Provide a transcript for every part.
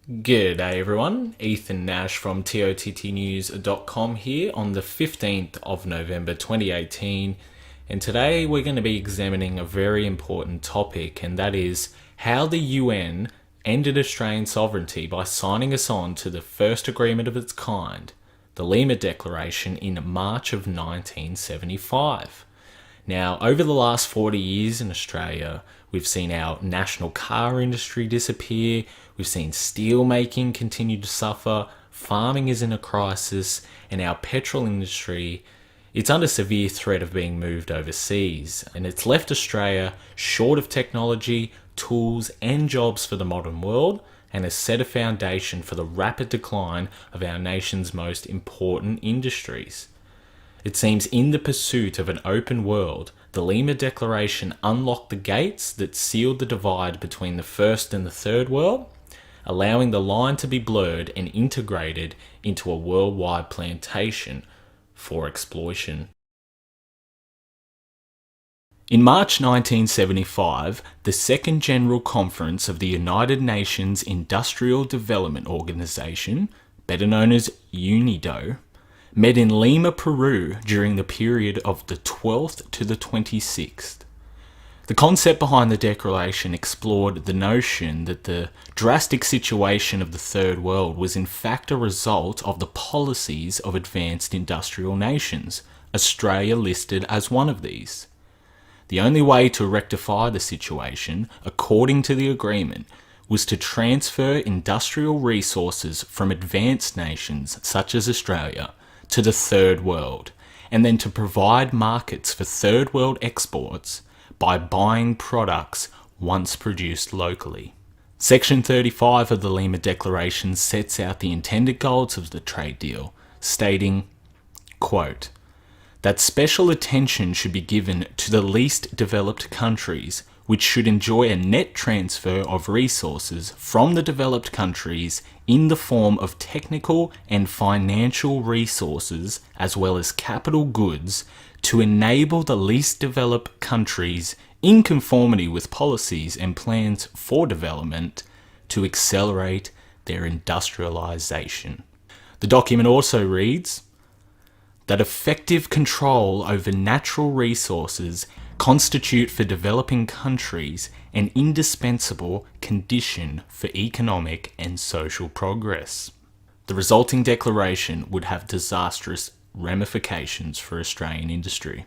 G'day everyone, Ethan Nash from TOTTnews.com here on the 15th of November 2018, and today we're going to be examining a very important topic, and that is how the UN ended Australian sovereignty by signing us on to the first agreement of its kind, the Lima Declaration, in March of 1975. Now, over the last 40 years in Australia, we've seen our national car industry disappear, we've seen steel making continue to suffer, farming is in a crisis, and our petrol industry, it's under severe threat of being moved overseas. And it's left Australia short of technology, tools, and jobs for the modern world, and has set a foundation for the rapid decline of our nation's most important industries. It seems in the pursuit of an open world, the Lima Declaration unlocked the gates that sealed the divide between the first and the third world, allowing the line to be blurred and integrated into a worldwide plantation for exploitation. In March 1975, the Second General Conference of the United Nations Industrial Development Organization, better known as UNIDO, met in Lima, Peru during the period of the 12th to the 26th. The concept behind the declaration explored the notion that the drastic situation of the Third World was in fact a result of the policies of advanced industrial nations, Australia listed as one of these. The only way to rectify the situation, according to the agreement, was to transfer industrial resources from advanced nations such as Australia to the Third World, and then to provide markets for Third World exports by buying products once produced locally. Section 35 of the Lima Declaration sets out the intended goals of the trade deal, stating, quote, that special attention should be given to the least developed countries, which should enjoy a net transfer of resources from the developed countries in the form of technical and financial resources as well as capital goods to enable the least developed countries, in conformity with policies and plans for development, to accelerate their industrialization. The document also reads that effective control over natural resources constitute for developing countries an indispensable condition for economic and social progress. The resulting declaration would have disastrous ramifications for Australian industry.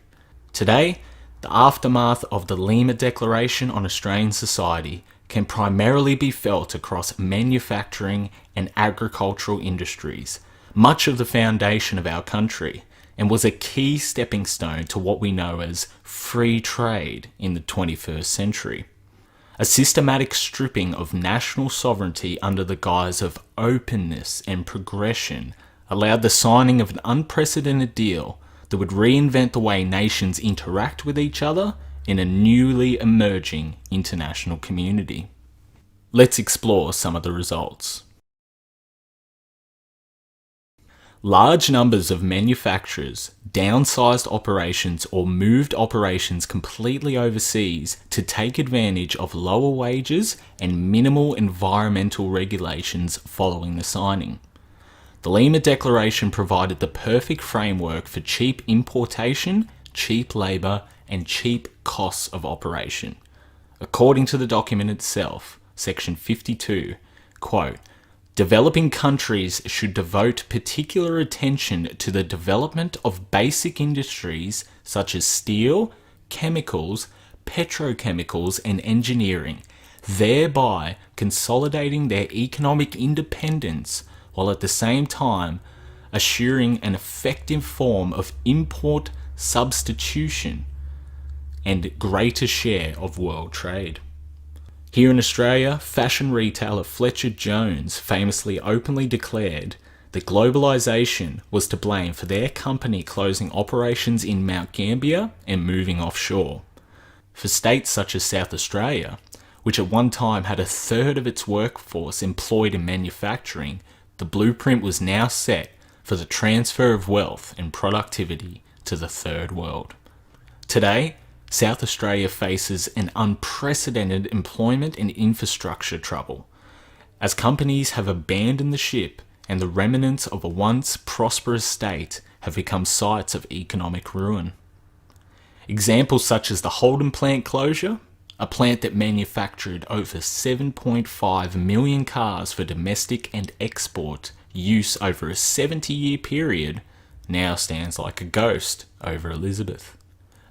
Today, the aftermath of the Lima Declaration on Australian society can primarily be felt across manufacturing and agricultural industries, much of the foundation of our country, and was a key stepping stone to what we know as free trade in the 21st century. A systematic stripping of national sovereignty under the guise of openness and progression allowed the signing of an unprecedented deal that would reinvent the way nations interact with each other in a newly emerging international community. Let's explore some of the results. Large numbers of manufacturers downsized operations or moved operations completely overseas to take advantage of lower wages and minimal environmental regulations following the signing. The Lima Declaration provided the perfect framework for cheap importation, cheap labour, and cheap costs of operation. According to the document itself, Section 52, quote, developing countries should devote particular attention to the development of basic industries such as steel, chemicals, petrochemicals, and engineering, thereby consolidating their economic independence while at the same time assuring an effective form of import substitution and greater share of world trade. Here in Australia, fashion retailer Fletcher Jones famously openly declared that globalisation was to blame for their company closing operations in Mount Gambier and moving offshore. For states such as South Australia, which at one time had a third of its workforce employed in manufacturing, the blueprint was now set for the transfer of wealth and productivity to the Third World. Today, South Australia faces an unprecedented employment and infrastructure trouble, as companies have abandoned the ship and the remnants of a once prosperous state have become sites of economic ruin. Examples such as the Holden plant closure, a plant that manufactured over 7.5 million cars for domestic and export use over a 70-year period, now stands like a ghost over Elizabeth.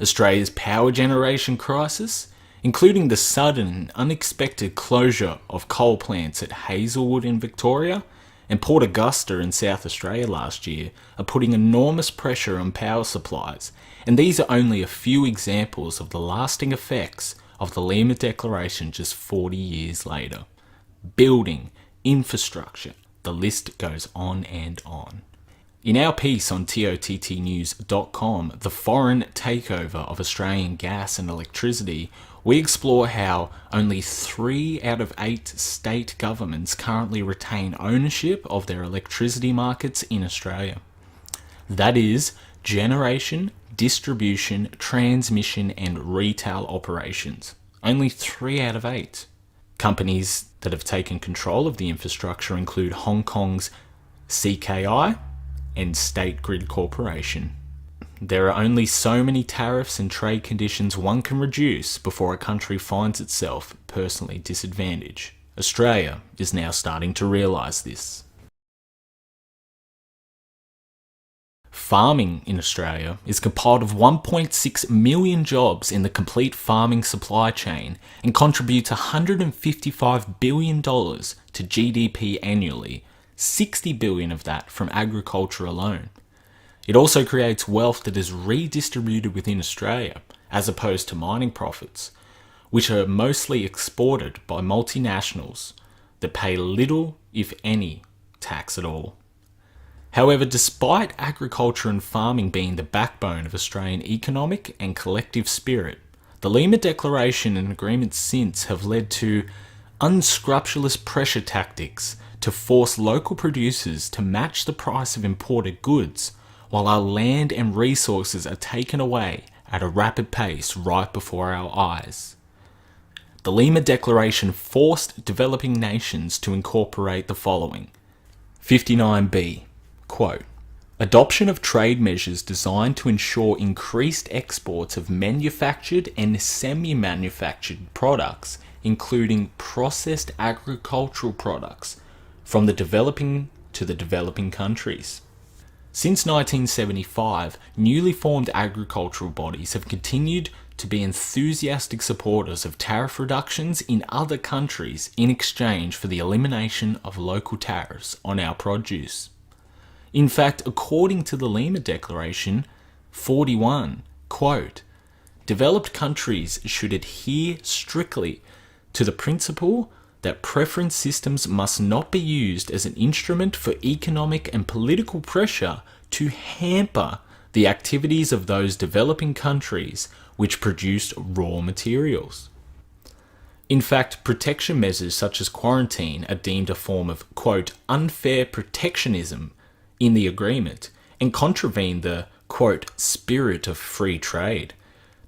Australia's power generation crisis, including the sudden and unexpected closure of coal plants at Hazelwood in Victoria and Port Augusta in South Australia last year, are putting enormous pressure on power supplies, and these are only a few examples of the lasting effects of the Lima Declaration just 40 years later. Building, infrastructure, the list goes on and on. In our piece on tottnews.com, The Foreign Takeover of Australian Gas and Electricity, we explore how only 3 out of 8 state governments currently retain ownership of their electricity markets in Australia. That is, generation, distribution, transmission and retail operations. Only 3 out of 8. Companies that have taken control of the infrastructure include Hong Kong's CKI and State Grid Corporation. There are only so many tariffs and trade conditions one can reduce before a country finds itself personally disadvantaged. Australia is now starting to realise this. Farming in Australia is compiled of 1.6 million jobs in the complete farming supply chain and contributes $155 billion to GDP annually, 60 billion of that from agriculture alone. It also creates wealth that is redistributed within Australia, as opposed to mining profits, which are mostly exported by multinationals that pay little, if any, tax at all. However, despite agriculture and farming being the backbone of Australian economic and collective spirit, the Lima Declaration and agreements since have led to unscrupulous pressure tactics to force local producers to match the price of imported goods, while our land and resources are taken away at a rapid pace right before our eyes. The Lima Declaration forced developing nations to incorporate the following. 59B. Quote, adoption of trade measures designed to ensure increased exports of manufactured and semi-manufactured products, including processed agricultural products, from the developing to the developing countries. Since 1975, newly formed agricultural bodies have continued to be enthusiastic supporters of tariff reductions in other countries in exchange for the elimination of local tariffs on our produce. In fact, according to the Lima Declaration 41, quote, developed countries should adhere strictly to the principle that preference systems must not be used as an instrument for economic and political pressure to hamper the activities of those developing countries which produced raw materials. In fact, protection measures such as quarantine are deemed a form of, quote, unfair protectionism in the agreement and contravene the, quote, spirit of free trade.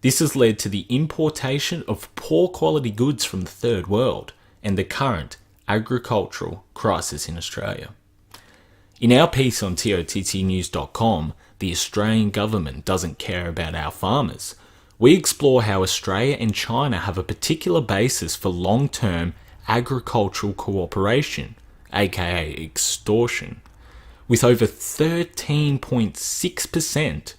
This has led to the importation of poor quality goods from the third world and the current agricultural crisis in Australia. In our piece on tottnews.com, The Australian Government Doesn't Care About Our Farmers, we explore how Australia and China have a particular basis for long-term agricultural cooperation, aka extortion, with over 13.6%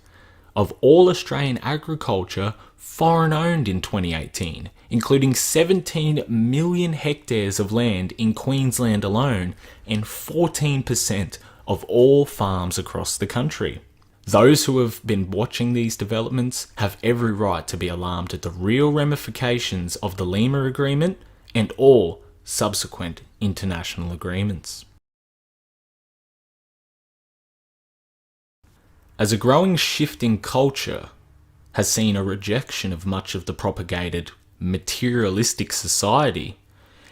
of all Australian agriculture foreign-owned in 2018, including 17 million hectares of land in Queensland alone and 14% of all farms across the country. Those who have been watching these developments have every right to be alarmed at the real ramifications of the Lima Agreement and all subsequent international agreements. As a growing shift in culture has seen a rejection of much of the propagated materialistic society,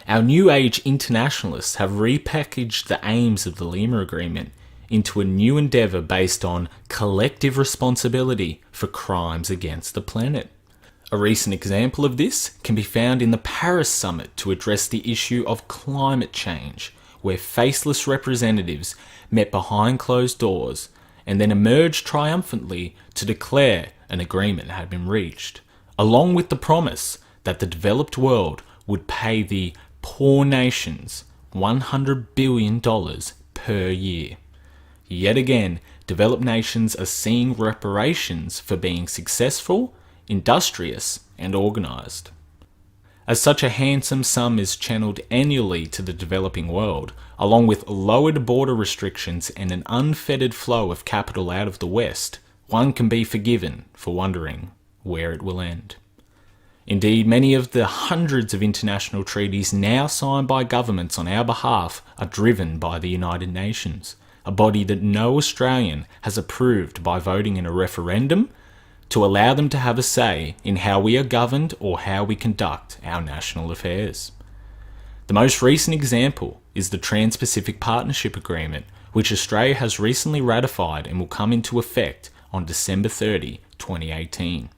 our New Age internationalists have repackaged the aims of the Lima Agreement into a new endeavour based on collective responsibility for crimes against the planet. A recent example of this can be found in the Paris summit to address the issue of climate change, where faceless representatives met behind closed doors and then emerged triumphantly to declare an agreement had been reached, along with the promise that the developed world would pay the poor nations $100 billion per year. Yet again, developed nations are seeing reparations for being successful, industrious, and organised. As such a handsome sum is channeled annually to the developing world, along with lowered border restrictions and an unfettered flow of capital out of the West, one can be forgiven for wondering where it will end. Indeed, many of the hundreds of international treaties now signed by governments on our behalf are driven by the United Nations, a body that no Australian has approved by voting in a referendum to allow them to have a say in how we are governed or how we conduct our national affairs. The most recent example is the Trans-Pacific Partnership Agreement, which Australia has recently ratified and will come into effect on December 30, 2018.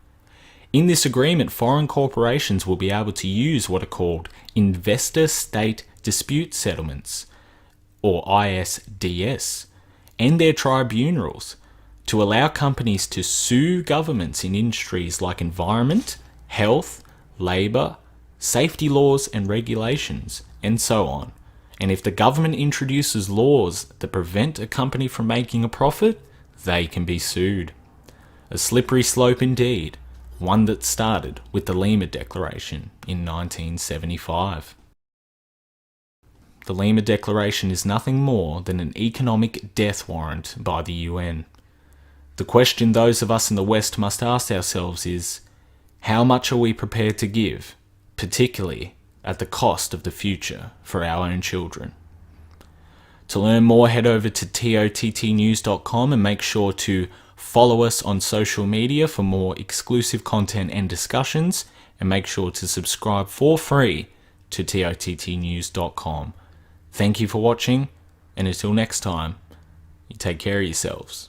In this agreement, foreign corporations will be able to use what are called investor-state dispute settlements, or ISDS, and their tribunals to allow companies to sue governments in industries like environment, health, labour, safety laws and regulations, and so on. And if the government introduces laws that prevent a company from making a profit, they can be sued. A slippery slope indeed, one that started with the Lima Declaration in 1975. The Lima Declaration is nothing more than an economic death warrant by the UN. The question those of us in the West must ask ourselves is, how much are we prepared to give, particularly at the cost of the future for our own children? To learn more, head over to tottnews.com and make sure to follow us on social media for more exclusive content and discussions, and make sure to subscribe for free to tottnews.com. Thank you for watching, and until next time, you take care of yourselves.